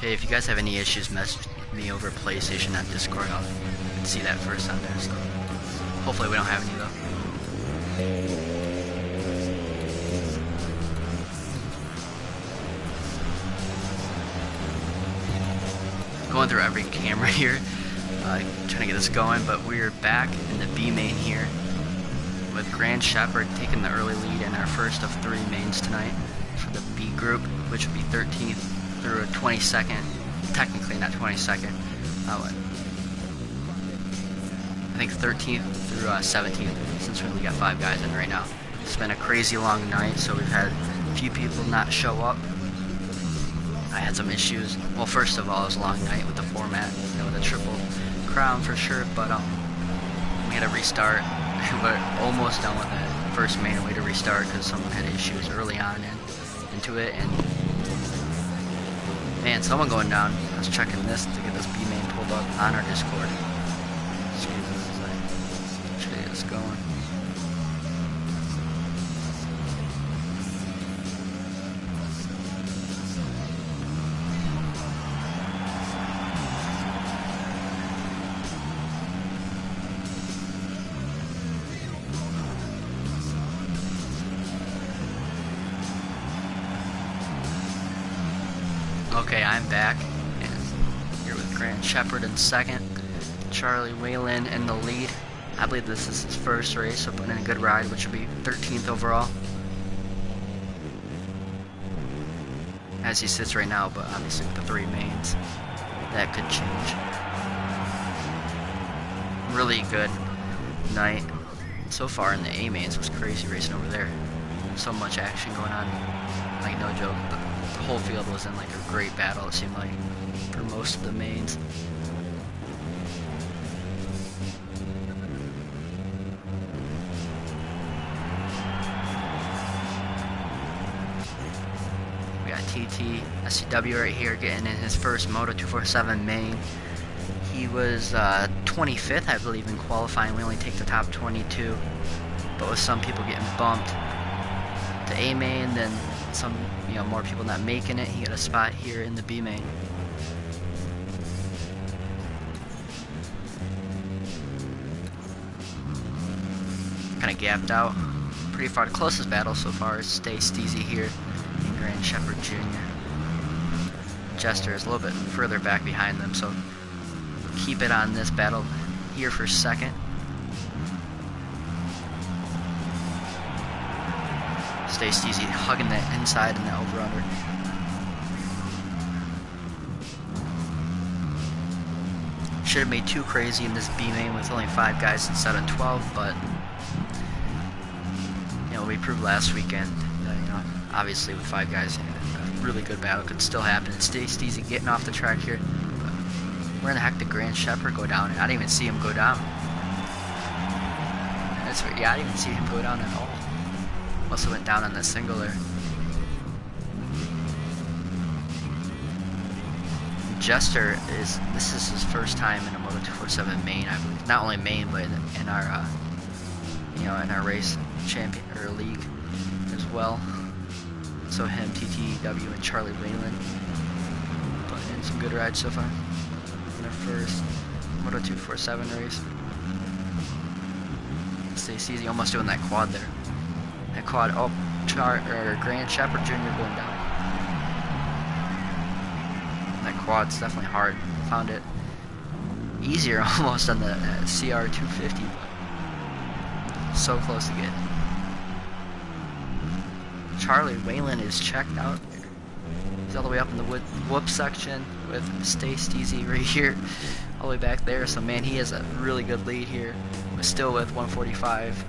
Okay, if you guys have any issues, message me over PlayStation on Discord. I'll see that first on there. So hopefully we don't have any though. Going through every camera here, trying to get this going, but we're back in the B main here with Grand Shepherd taking the early lead in our first of 3 mains tonight for the B group, which would be 13th through a 22nd, technically not 22nd, I think 13th through 17th, since we only got 5 guys in right now. It's been a crazy long night, so we've had a few people not show up. I had some issues. Well, first of all, it was a long night with the format, with a triple crown for sure, but we had to restart. We're almost done with that first main, way to restart because someone had issues early on into it, and man, someone going down. I was checking this to get this B main pulled up on our Discord. Should get this going. Okay, I'm back, and here with Grand Shepherd in second, Charlie Whalen in the lead. I believe this is his first race, so putting in a good ride, which will be 13th overall, as he sits right now, but obviously with the 3 mains, that could change. Really good night so far in the A mains. It was crazy racing over there. So much action going on, like no joke. The whole field was in like a great battle, it seemed like, for most of the mains. We got TT SCW right here getting in his first Moto247 main. He was 25th, I believe, in qualifying. We only take the top 22, but with some people getting bumped to A main, then some, more people not making it. He got a spot here in the B main. Kind of gapped out pretty far. The closest battle so far is Stay Steezy here and Grand Shepherd Jr. Jester is a little bit further back behind them, so keep it on this battle here for second. Stay Steezy hugging the inside and the over-under. Should have made too crazy in this B main with only 5 guys instead of 12, but we proved last weekend that, obviously with 5 guys, a really good battle could still happen. Stay Steezy getting off the track here. But where in the heck did Grand Shepherd go down? I didn't even see him go down. I didn't even see him go down at all. Must have went down on that single there. Jester this is his first time in a Moto247 main, I believe. Not only main, but in our in our race champion or league as well. So him, TTW, and Charlie Whalen putting in some good rides so far in their first Moto247 race. Stay Steezy almost doing that quad there. That quad, Grand Shepherd Jr. going down. That quad's definitely hard. Found it easier almost on the CR250, but so close to get it. Charlie Whalen is checked out. He's all the way up in the whoop section with Stay Steezy right here, all the way back there. So man, he has a really good lead here. We're still with 145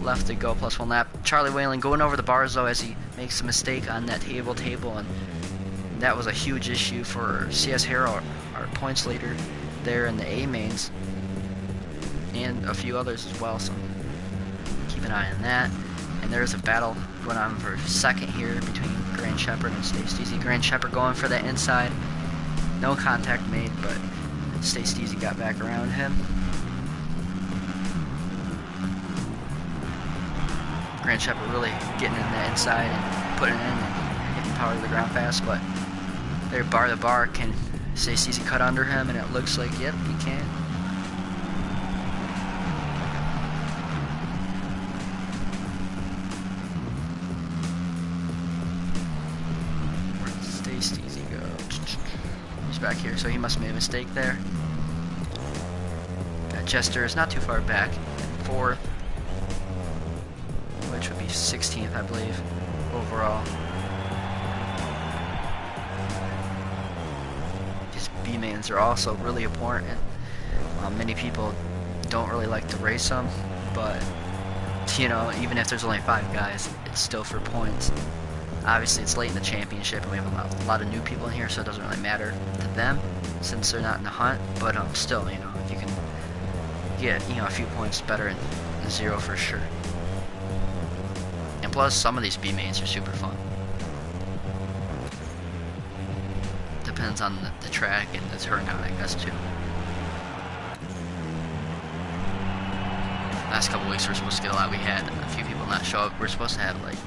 left to go, plus 1 lap. Charlie Whalen going over the bars though as he makes a mistake on that table, and that was a huge issue for CS Hero, our points leader there in the A mains, and a few others as well, so keep an eye on that. And there's a battle going on for second here between Grand Shepherd and Stay Steezy. Grand Shepherd going for that inside. No contact made, but Stay Steezy got back around him. Grand Shepherd really getting in the inside and putting it in and hitting power to the ground fast, but There, bar to bar. Can Sx cut under him? And it looks like, yep, he can. Where did Sx go? He's back here, so he must have made a mistake there. Jester is not too far back, 4th, which would be 16th, I believe, overall. These B-mains are also really important. Many people don't really like to race them, but, you know, even if there's only 5 guys, it's still for points. Obviously, it's late in the championship, and we have a lot of new people in here, so it doesn't really matter to them, since they're not in the hunt, but still, you know, if you can get, you know, a few points better than 0 for sure. And plus, some of these B-mains are super fun. Depends on the track and the turnout, I guess, too. Last couple weeks we were supposed to get a lot. We had a few people not show up. We're supposed to have like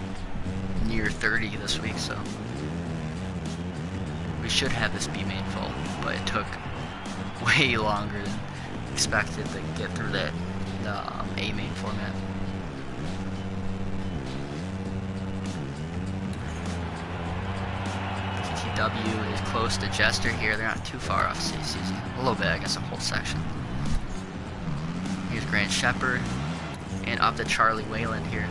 near 30 this week, so we should have this B-main full, but it took way longer than expected to get through the A-main format. TTW is close to Jester here. They're not too far off Sx. A little bit, I guess, a whole section. Here's Grant Shepherd, and up to Charlie Wayland here.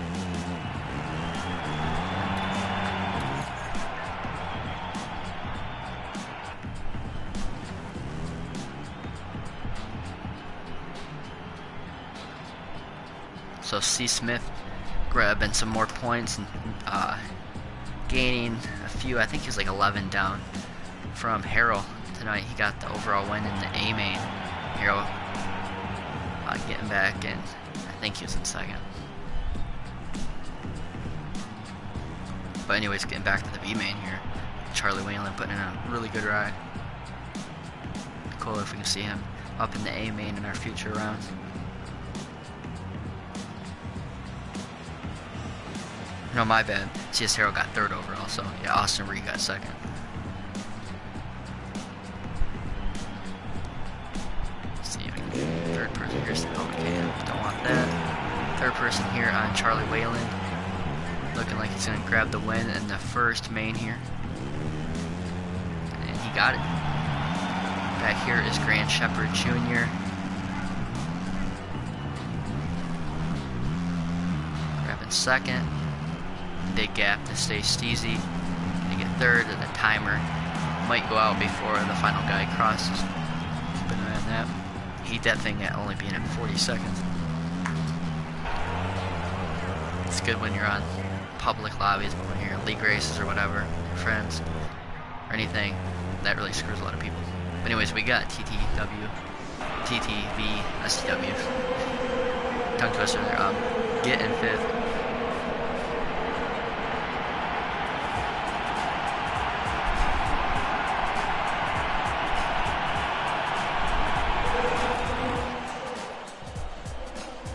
So C. Smith grabbing some more points and gaining a few. I think he was like 11 down from Harrell tonight. He got the overall win in the A-main. Harrell getting back, and I think he was in 2nd. But anyways, getting back to the B-main here. Charlie Wayland putting in a really good ride. Cool if we can see him up in the A-main in our future rounds. No, my bad. CS Harrell got 3rd overall, so yeah, Austin Reed got 2nd. Let's see if we can get 3rd person here. Oh, we can't. Don't want that. 3rd person here on Charlie Wayland. Looking like he's going to grab the win in the 1st main here. And he got it. Back here is Grant Shepherd Jr. Grabbing 2nd. Big gap to stay steezy. Gonna get 3rd, and the timer might go out before the final guy crosses. Keep an eye on that. He that thing at only being at 40 seconds. It's good when you're on public lobbies, but when you're in league races or whatever, your friends or anything, that really screws a lot of people. But anyways, we got TTW, TTV, STW. Tongue twister there. Getting 5th.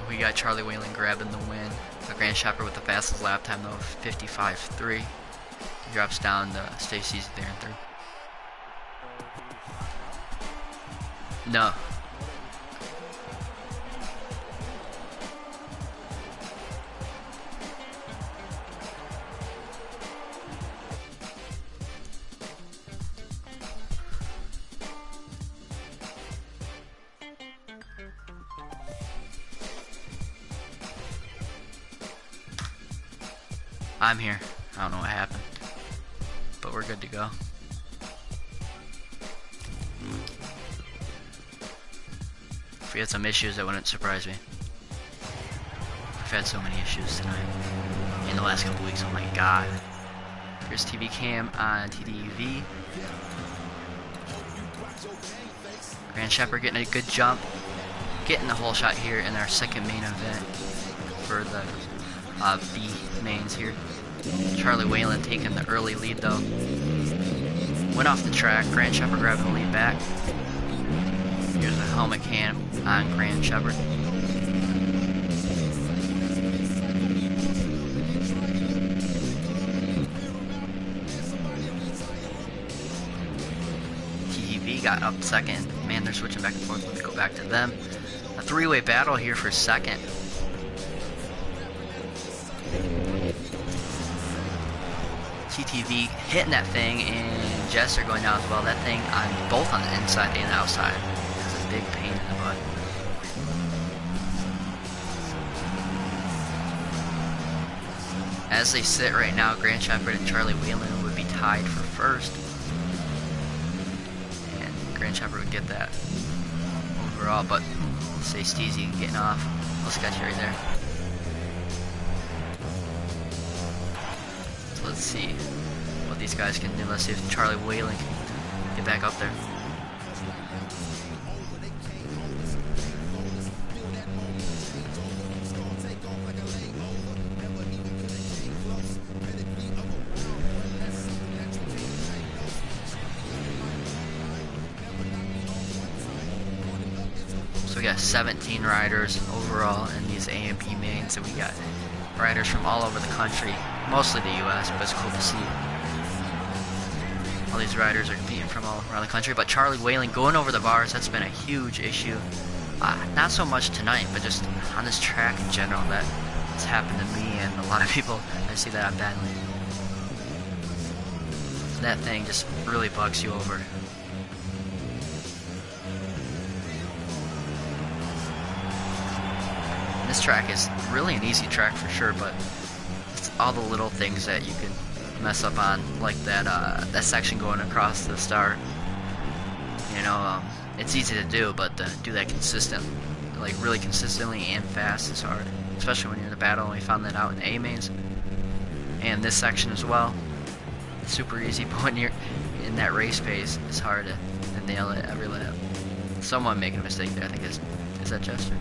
We got Charlie Wayland grabbing the win. Grant Shepherd with the fastest lap time though, 55.3. He drops down to Stacy's there in 3rd. No. I'm here. I don't know what happened, but we're good to go. If we had some issues, that wouldn't surprise me. We've had so many issues tonight in the last couple weeks. Oh my god. Here's TV cam on TDV. Grant Shepherd getting a good jump, getting the whole shot here in our 2nd main event for the B mains here. Charlie Wayland taking the early lead though. Went off the track. Grant Shepherd grabbing the lead back. Here's a helmet cam on Grant Shepherd. he got up second. Man, they're switching back and forth. Let me go back to them. A three-way battle here for second. TTV hitting that thing, and Jester going down as well. That thing on both on the inside and outside. It's a big pain in the butt. As they sit right now, Grant Shepard and Charlie Whalen would be tied for first. And Grant Shepard would get that overall, but Stay Steezy getting off. A little sketchy right there. So let's see what these guys can do. Let's see if Charlie Whalen can get back up there. So we got 17 riders overall in these A and B mains, and we got riders from all over the country, mostly the US, but it's cool to see. All these riders are competing from all around the country, but Charlie Whalen going over the bars, that's been a huge issue. Not so much tonight, but just on this track in general, that's happened to me and a lot of people. I see that I'm battling. That thing just really bugs you over. This track is really an easy track for sure, but it's all the little things that you can mess up on, like that section going across the start. You know, it's easy to do, but to do that like really consistently and fast is hard, especially when you're in a battle. And we found that out in A mains and this section as well. It's super easy, but when you're in that race pace, it's hard to nail it every lap. Someone making a mistake there, I think is that Jester.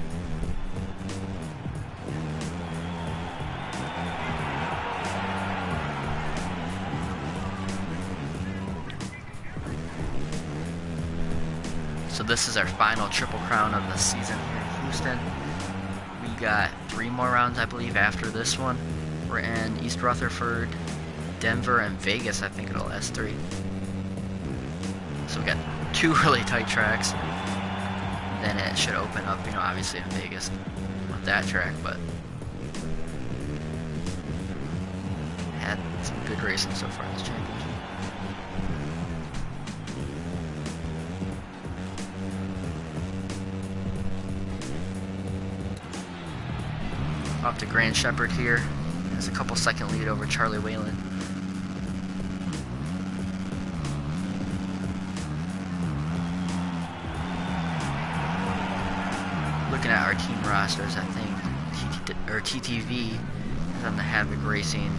So this is our final Triple Crown of the season here in Houston. We got 3 more rounds, I believe, after this one. We're in East Rutherford, Denver, and Vegas, I think, are the last 3. So we got 2 really tight tracks. Then it should open up, you know, obviously in Vegas with that track, but had some good racing so far in this championship. Off to Grant Shepard here. Has a couple second lead over Charlie Whalen. Looking at our team rosters, I think TTV is on the Havoc Racing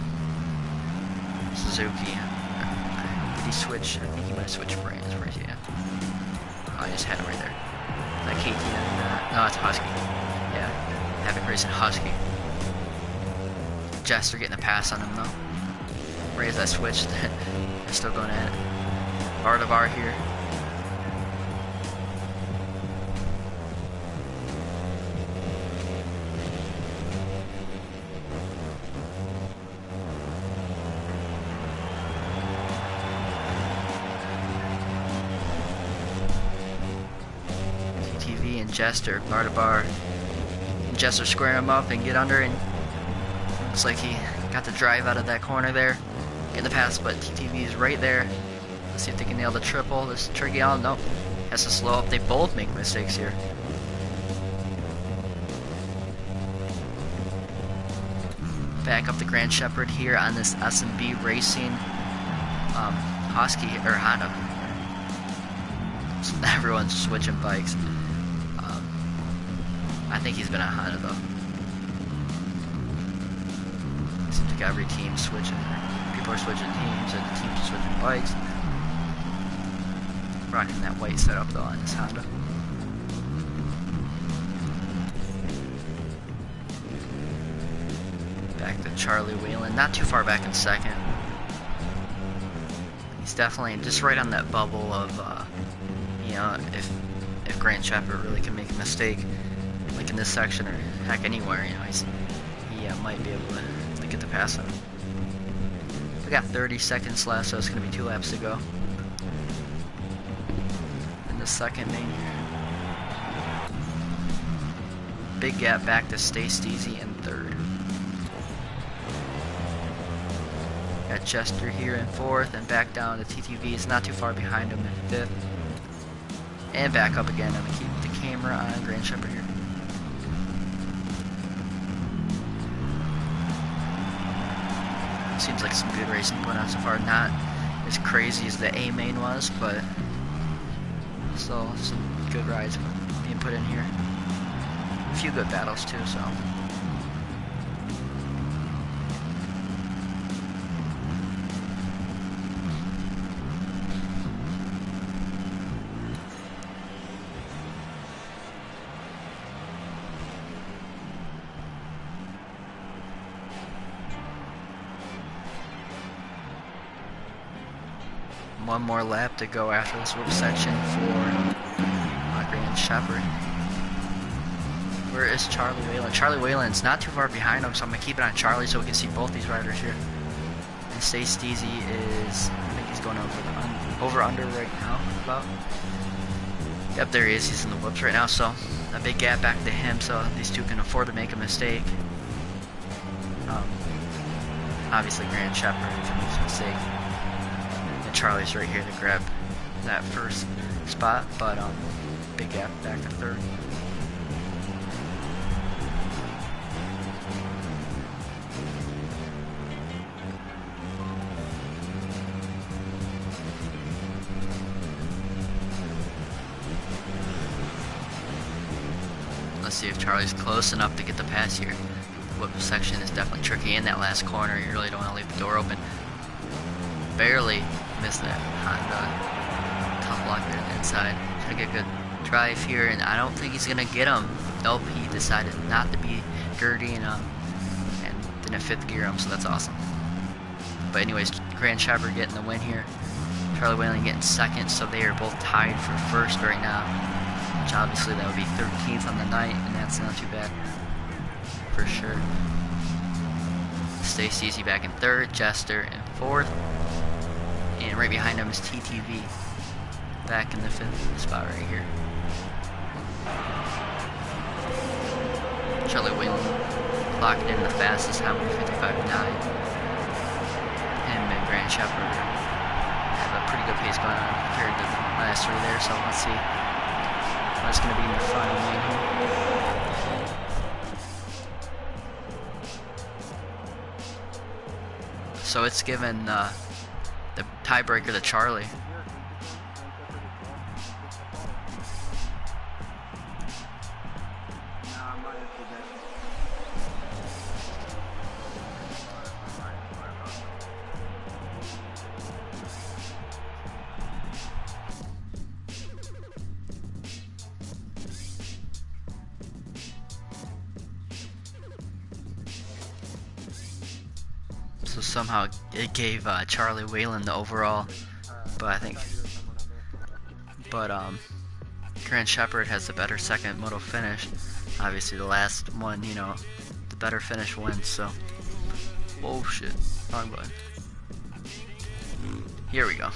Suzuki. Did he switch? I think he might have switched brands. Where is he at? Oh, I just had it right there. Is that KT? No, it's Husky. Yeah, Havoc Racing Husky. Jester getting a pass on him though. Raise that switch. They're still going at it. Bar to bar here. TTV and Jester bar to bar. Jester square him up and get under, and looks like he got the drive out of that corner there. Get the pass, but TTV is right there. Let's see if they can nail the triple. This tricky out. Nope. Has to slow up. They both make mistakes here. Back up to Grant Shepard here on this S&B Racing Husky or Honda. So everyone's switching bikes. I think he's been on Honda though. Seems like every team switching. People are switching teams, and the teams are switching bikes. Rocking that white setup though on this Honda. Back to Charlie Whalen, not too far back in second. He's definitely just right on that bubble of, you know, if Grant Shepard really can make a mistake, like in this section or heck anywhere, you know, he might be able to get the pass on him. We got 30 seconds left, so it's going to be 2 laps to go. second main here. Big gap back to Stay Steezy in third. Got Jester here in fourth, and back down to TTV. It's not too far behind him in fifth. And back up again. I'm gonna keep the camera on Grand Shepherd here. Seems like some good racing going on so far. Not as crazy as the A main was, but still some good rides being put in here. A few good battles too, so. One more lap to go after this whip section for Grand Shepherd. Where is Charlie Whalen? Charlie Whalen's not too far behind him, so I'm going to keep it on Charlie so we can see both these riders here. And Stay Steezy is, I think he's going over under right now, about. Yep, there he is. He's in the whoops right now, so a big gap back to him, so these two can afford to make a mistake. Obviously Grand Shepherd, if he makes a mistake. And Charlie's right here to grab that first spot, but big gap back to third. Let's see if Charlie's close enough to get the pass here. The whip section is definitely tricky in that last corner. You really don't want to leave the door open. Barely missed that Honda tough block there on the inside. Trying to get a good drive here, and I don't think he's gonna get him. Nope, he decided not to be dirty and didn't fifth gear him, so that's awesome. But anyways, Grand Shepherd getting the win here. Charlie Whalen getting second, so they are both tied for first right now. Which obviously that would be 13th on the night, and that's not too bad for sure. Stay Steezy back in third, Jester in fourth. And right behind him is TTV, back in the fifth spot right here. Charlie Whalen clocking in the fastest time with 55.9. Him and Grand Shepherd have a pretty good pace going on compared to the last three there, so let's see what's going to be in the final main here. So it's given the tiebreaker to Charlie. So somehow it gave Charlie Whalen the overall, but Grand Shepherd has the better second moto finish. Obviously the last one, you know, the better finish wins, so. Oh shit, wrong button. Here we go.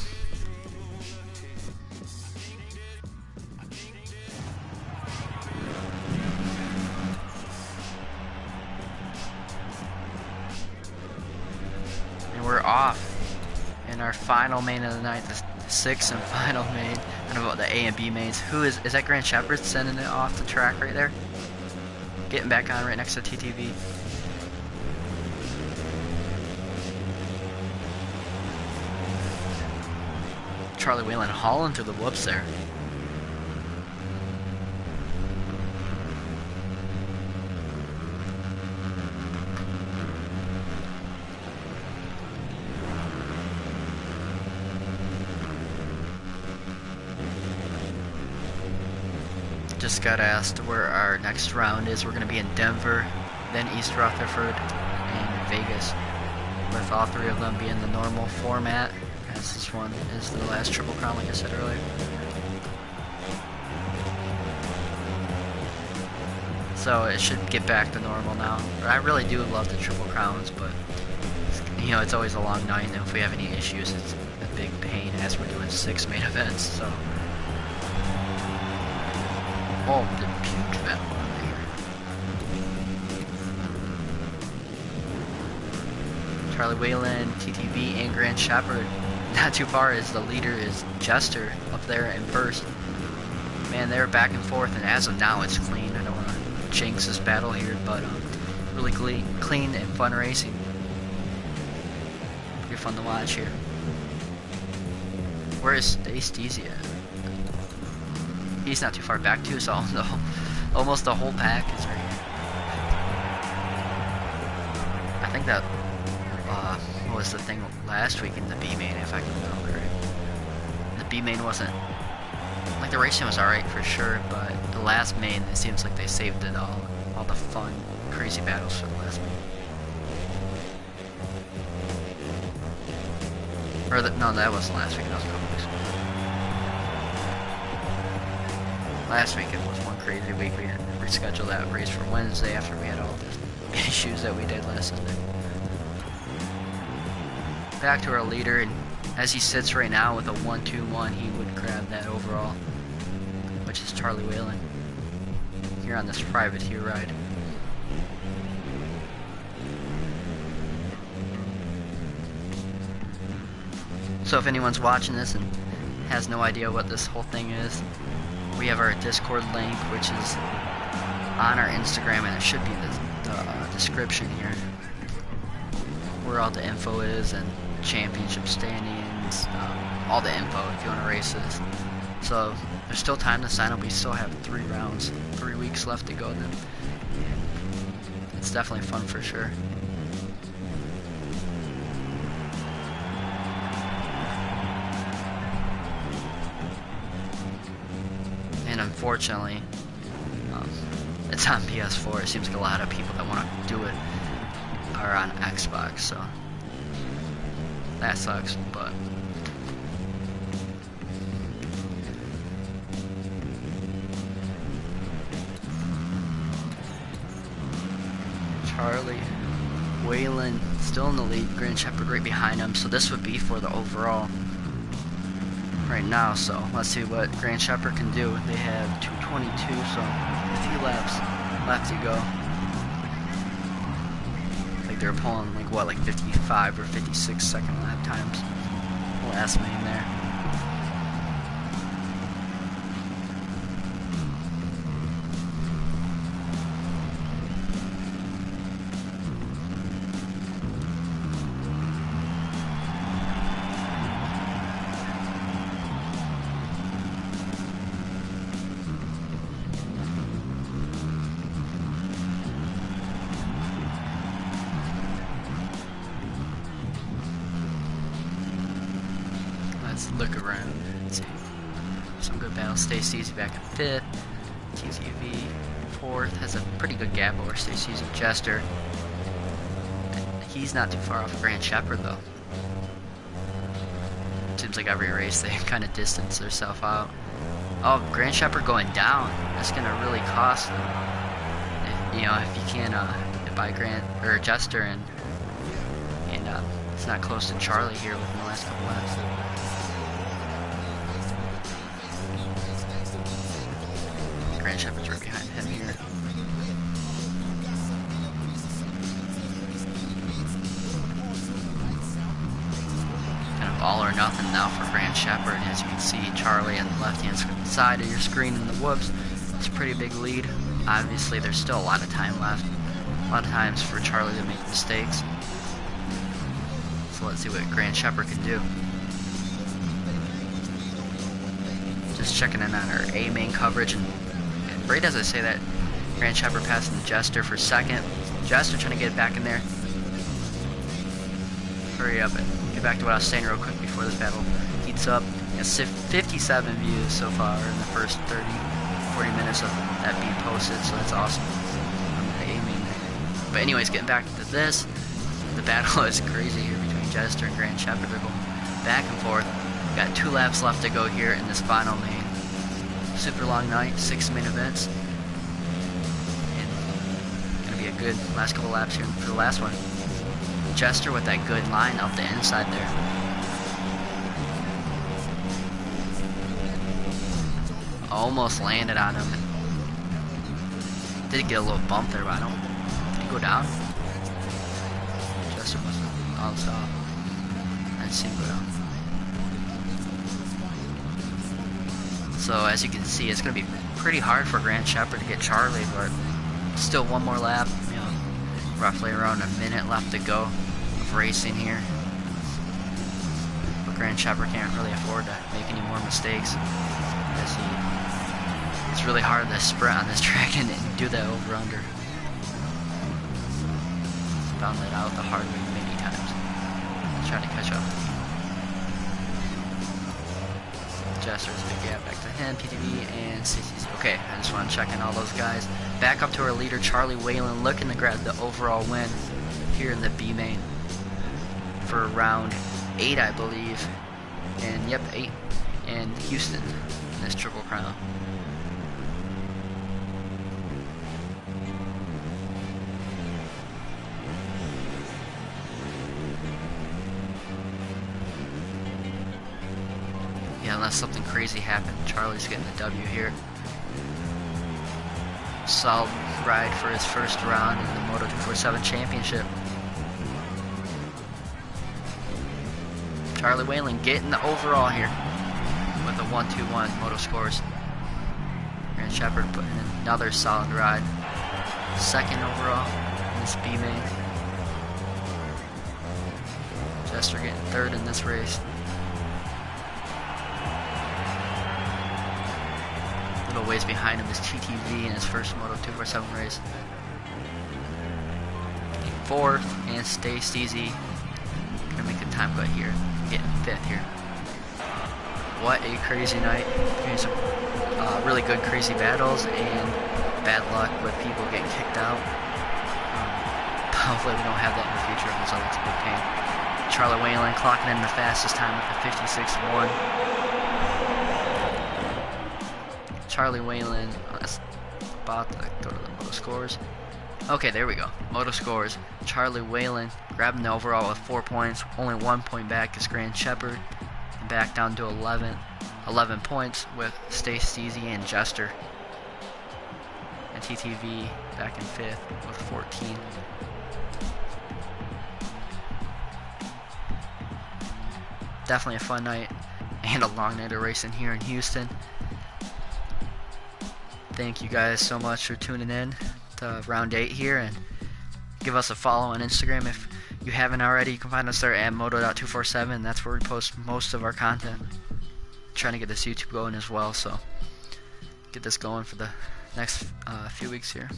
We're off in our final main of the night, the sixth and final main. I don't know about the A and B mains. Who is that? Grand Shepherd sending it off the track right there, getting back on right next to TTV. Charlie Whalen hauling through the whoops there. Just got asked where our next round is. We're going to be in Denver, then East Rutherford, and Vegas, with all three of them being the normal format, as this one is the last Triple Crown, like I said earlier. So it should get back to normal now. I really do love the Triple Crowns, but you know, it's always a long night, and if we have any issues, it's a big pain as we're doing 6 main events. So Oh, the huge battle over here. Charlie Whalen, TTV, and Grant Shepherd. Not too far as the leader is Jester up there in first. Man, they're back and forth, and as of now, it's clean. I don't want to jinx this battle here, but really clean and fun racing. Pretty fun to watch here. Where is Steezy at? He's not too far back too, so almost the whole pack is right here. I think that what was the thing last week in the B main, if I can remember. The B main wasn't like, the racing was alright for sure, but the last main, it seems like they saved it all the fun, crazy battles for the last main. Or no, that wasn't last week. That was a couple weeks ago. Last week it was one crazy week. We had to reschedule that race for Wednesday after we had all the issues that we did last Sunday. Back to our leader, and as he sits right now with a 1-2-1, he would grab that overall, which is Charlie Whalen here on this privateer ride. So if anyone's watching this and has no idea what this whole thing is, we have our Discord link, which is on our Instagram, and it should be in the description here, where all the info is, and championship standings, all the info if you want to race this. So there's still time to sign up. We still have 3 rounds, 3 weeks left to go then. It's definitely fun for sure. And unfortunately, it's on PS4. It seems like a lot of people that want to do it are on Xbox, so that sucks, but Charlie Whalen still in the lead, Grant Shepherd right behind him, so this would be for the overall right now. So let's see what Grant Shepherd can do. They have 2:22, so a few laps left to go. Like they're pulling like what, like 55 or 56 second lap times. Last main there. Let's look around and see. Some good battles. Stacey Easy back in 5th. TZV 4th. Has a pretty good gap over Stacey Easy. Jester. He's not too far off Grant Shepherd though. Seems like every race they kind of distance themselves out. Oh, Grant Shepherd going down. That's gonna really cost them. You know, if you can't buy Grant or Jester and it's not close to Charlie here within the last couple laps. Grant Shepherd's right behind him here. Kind of all or nothing now for Grant Shepherd. As you can see, Charlie on the left-hand side of your screen in the whoops. It's a pretty big lead. Obviously, there's still a lot of time left. A lot of times for Charlie to make mistakes. So let's see what Grant Shepherd can do. Just checking in on our A main coverage, and right as I say that, Grant Shepherd passing Jester for 2nd. Jester trying to get back in there. Hurry up and get back to what I was saying real quick before this battle heats up. It's 57 views so far in the first 40 minutes of that being posted, so that's awesome. I'm aiming. But anyways, getting back to this, the battle is crazy here between Jester and Grant Shepherd. They're going back and forth. We've got 2 laps left to go here in this final main. Super long night, 6 main events. And gonna be a good last couple laps here for the last one. Jester with that good line up the inside there. Almost landed on him. Did get a little bump there, but I don't. Did he go down? Jester must have bounced off. I didn't see him go down. So as you can see, it's going to be pretty hard for Grand Shepherd to get Charlie, but still one more lap. You know, roughly around a minute left to go of racing here. But Grand Shepherd can't really afford to make any more mistakes, as it's really hard to sprint on this track and do that over-under. Found that out the hard way many times. Trying to catch up. Jester's a big gap back to him, PTV, and CCC. Okay, I just want to check in all those guys. Back up to our leader, Charlie Whalen, looking to grab the overall win here in the B main for round 8, I believe. And yep, 8. And Houston in this Triple Crown. Yeah, unless something crazy happened, Charlie's getting the W here. Solid ride for his first round in the Moto247 Championship. Charlie Whalen getting the overall here with a 1-2-1 Moto scores. Grand Shepherd putting in another solid ride. Second overall in this B main. Jester getting third in this race. Little ways behind him is TTV in his first Moto247 race. Fourth, and Stay Steezy gonna make a time cut here, getting fifth here. What a crazy night! Doing some really good crazy battles and bad luck with people getting kicked out. Hopefully we don't have that in the future, because that's a big pain. Charlie Whalen clocking in the fastest time with the 56.1. Charlie Whalen is about to go to the Moto scores. Okay, there we go. Moto scores. Charlie Whalen grabbing the overall with 4 points. Only 1 point back is Grand Shepherd. And back down to 11 points with Stay Steezy and Jester. And TTV back in 5th with 14. Definitely a fun night and a long night of racing here in Houston. Thank you guys so much for tuning in to round 8 here, and give us a follow on Instagram if you haven't already. You can find us there at Moto247. That's where we post most of our content. Trying to get this YouTube going as well, so get this going for the next few weeks here.